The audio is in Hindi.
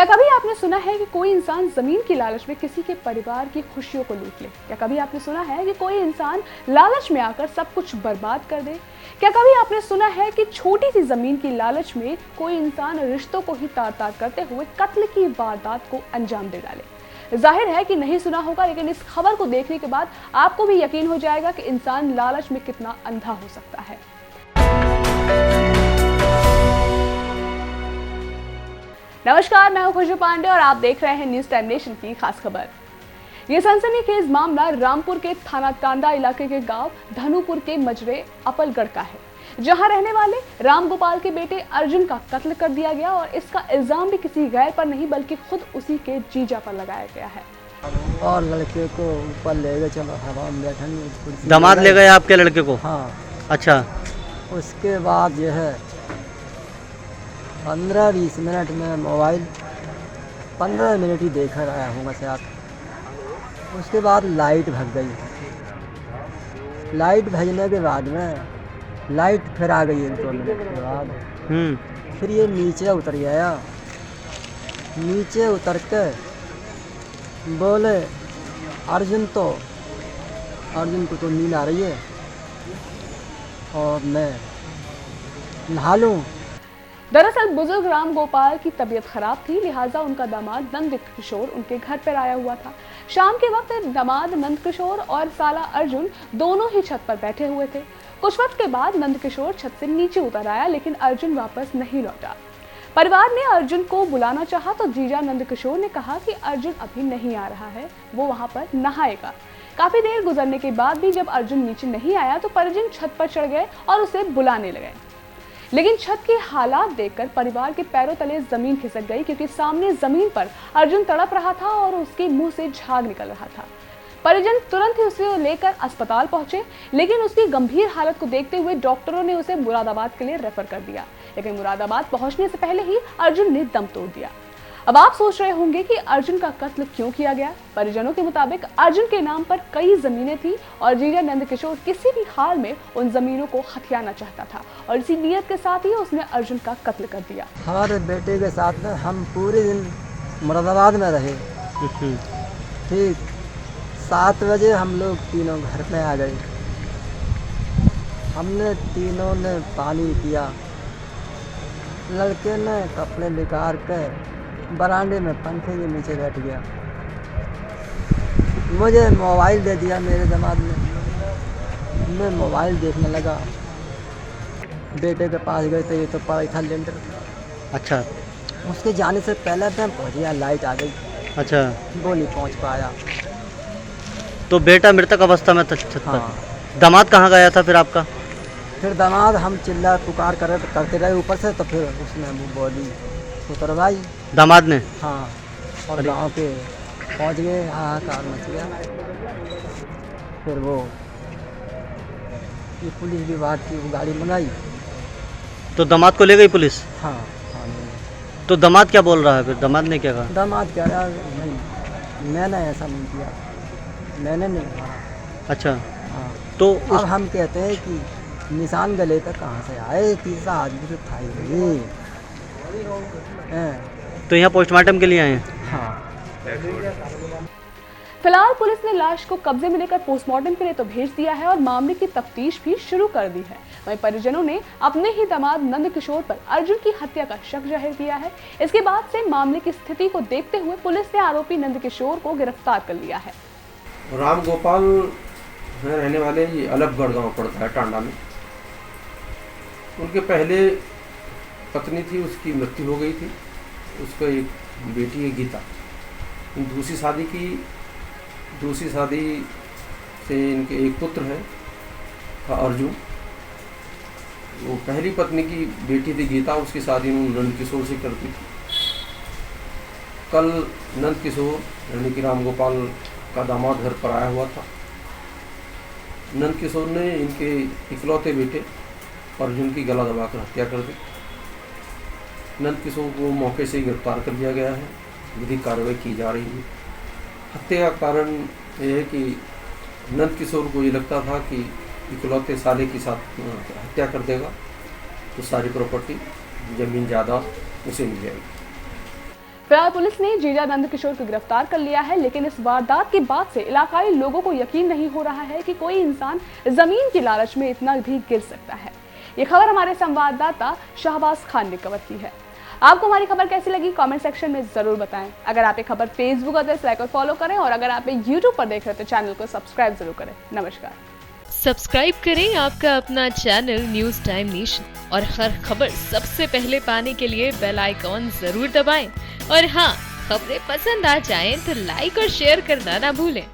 क्या कभी आपने सुना है कि कोई इंसान जमीन की लालच में किसी के परिवार की खुशियों को लूट ले? क्या कभी आपने सुना है कि कोई इंसान लालच में आकर सब कुछ बर्बाद कर दे? क्या कभी आपने सुना है कि छोटी सी जमीन की लालच में कोई इंसान रिश्तों को ही तार तार करते हुए कत्ल की वारदात को अंजाम दे डाले? जाहिर है कि नहीं सुना होगा, लेकिन इस खबर को देखने के बाद आपको भी यकीन हो जाएगा कि इंसान लालच में कितना अंधा हो सकता है। नमस्कार, मैं हूं खुशबू पांडे और आप देख रहे हैं न्यूज़ टाइम नेशन की खास खबर। ये सनसनीखेज मामला रामपुर के थाना टांडा इलाके के गांव धनुपुर के मजरे अपलगढ़ का है, जहां रहने वाले राम गोपाल के बेटे अर्जुन का कत्ल कर दिया गया और इसका इल्जाम भी किसी गैर पर नहीं बल्कि खुद उसी के जीजा पर लगाया गया है। और लड़के को ऊपर ले गए, चलो हवा में बैठन दामाद ले गए आपके लड़के को? हाँ। अच्छा। उसके बाद जो है 15-20 मिनट में मोबाइल 15 मिनट ही देख कर आया हूँ शायद। उसके बाद लाइट भग गई। लाइट भगने के बाद में लाइट फिर आ गई 1-2 मिनट के बाद। फिर ये नीचे उतर गया। नीचे उतर के बोले अर्जुन को तो नींद आ रही है और मैं नहा लूँ। दरअसल बुजुर्ग राम गोपाल की तबीयत खराब थी, लिहाजा उनका दामाद नंद किशोर उनके घर पर आया हुआ था। शाम के वक्त दामाद नंद किशोर और साला अर्जुन दोनों ही छत पर बैठे हुए थे। कुछ वक्त के बाद नंद किशोर छत से नीचे उतर आया, लेकिन अर्जुन वापस नहीं लौटा। परिवार ने अर्जुन को बुलाना चाहा तो जीजा नंद किशोर ने कहा कि अर्जुन अभी नहीं आ रहा है, वो वहां पर नहाएगा। काफी देर गुजरने के बाद भी जब अर्जुन नीचे नहीं आया तो परिजन छत पर चढ़ गए और उसे बुलाने लगे, लेकिन छत के हालात देखकर परिवार के पैरों तले जमीन खिसक गई, क्योंकि सामने जमीन पर अर्जुन तड़प रहा था और उसके मुंह से झाग निकल रहा था। परिजन तुरंत ही उसे लेकर अस्पताल पहुंचे, लेकिन उसकी गंभीर हालत को देखते हुए डॉक्टरों ने उसे मुरादाबाद के लिए रेफर कर दिया, लेकिन मुरादाबाद पहुंचने से पहले ही अर्जुन ने दम तोड़ दिया। अब आप सोच रहे होंगे कि अर्जुन का कत्ल क्यों किया गया। परिजनों के मुताबिक अर्जुन के नाम पर कई जमीनें थी और जीजा नंद किशोर किसी भी हाल में उन जमीनों को हथियाना चाहता था और इसी नीयत के साथ ही उसने अर्जुन का कत्ल कर दिया। हमारे बेटे के साथ में हम पूरे दिन मुरादाबाद में रहे। ठीक 7 बजे हम लोग तीनों घर में आ गए। हमने तीनों ने पानी पिया। लड़के ने कपड़े निकाल के बरामदे में पंखे के नीचे बैठ गया। मुझे मोबाइल दे दिया मेरे दामाद ने। मैं मोबाइल देखने लगा। बेटे के पास गए तो ये तो पड़ा था लेंटर। अच्छा। उसके जाने से पहले मैं पहुँच गया, लाइट आ गई। अच्छा। वो नहीं पहुँच पाया। तो बेटा मृतक अवस्था में था छत पर। हाँ। दामाद कहाँ गया था फिर आपका? फिर दामाद हम चिल्ला पुकार करते रहे ऊपर से, तो फिर उसने वो बॉडी उतरवाई दामाद ने। हाँ। और गाँव के पहुँच गए, हाहाकार मच गया। फिर वो ये पुलिस विभाग की वो गाड़ी मंगाई। तो दामाद को ले गई पुलिस? हाँ हाँ। तो दामाद क्या बोल रहा है फिर? दामाद ने क्या कहा? दामाद कह रहा नहीं, मैंने ऐसा नहीं किया, मैंने नहीं कहा। अच्छा। हाँ। तो अब हम कहते हैं कि निशान गले तक कहाँ से आए, तीसरा आदमी तो था ही। तो यहाँ पोस्टमार्टम के लिए आए हैं? हाँ। फिलहाल पुलिस ने लाश को कब्जे में लेकर पोस्टमार्टम के लिए तो भेज दिया है और मामले की तफ्तीश भी शुरू कर दी है। वहीं परिजनों ने अपने ही दामाद नंद किशोर पर अर्जुन की हत्या का शक जाहिर किया है। इसके बाद से मामले की स्थिति को देखते हुए पुलिस ने आरोपी नंद किशोर को गिरफ्तार कर लिया है। राम गोपाल में रहने वाले ये अलगगढ़ गांव पड़ता है टांडा में। उनके पहले पत्नी थी, उसकी मृत्यु हो गई थी। उसका एक बेटी है गीता। दूसरी शादी से इनके एक पुत्र है था अर्जुन। वो पहली पत्नी की बेटी थी गीता, उसकी शादी नंद किशोर से करती थी। कल नंद किशोर यानी कि राम गोपाल का दामाद घर पर आया हुआ था। नंद किशोर ने इनके इकलौते बेटे अर्जुन की गला दबाकर हत्या कर दी। नंद किशोर को मौके से गिरफ्तार कर लिया गया है। विधिक कार्रवाई की जा रही है। हत्या का कारण यह है कि नंद किशोर को ये लगता था कि इकलौते साले के साथ हत्या कर देगा तो सारी प्रॉपर्टी, जमीन जायदाद उसे मिल जाएगी। फिलहाल पुलिस ने जीजा नंदकिशोर को गिरफ्तार कर लिया है, लेकिन इस वारदात के बाद से इलाकाई लोगों को यकीन नहीं हो रहा है कि कोई इंसान जमीन की लालच में इतना भी गिर सकता है। ये खबर हमारे संवाददाता शाहबाज खान ने कवर की है। आपको हमारी खबर कैसी लगी कमेंट सेक्शन में जरूर बताएं। अगर आप ये खबर फेसबुक पर लाइक और फॉलो करें, और अगर आप यूट्यूब पर देख रहे हैं तो चैनल को सब्सक्राइब जरूर करें। नमस्कार। सब्सक्राइब करें आपका अपना चैनल न्यूज़ टाइम नेशन, और हर खबर सबसे पहले पाने के लिए बेल आइकॉन जरूर दबाएं। और हाँ, खबरें पसंद आ जाएं तो लाइक और शेयर करना ना भूलें।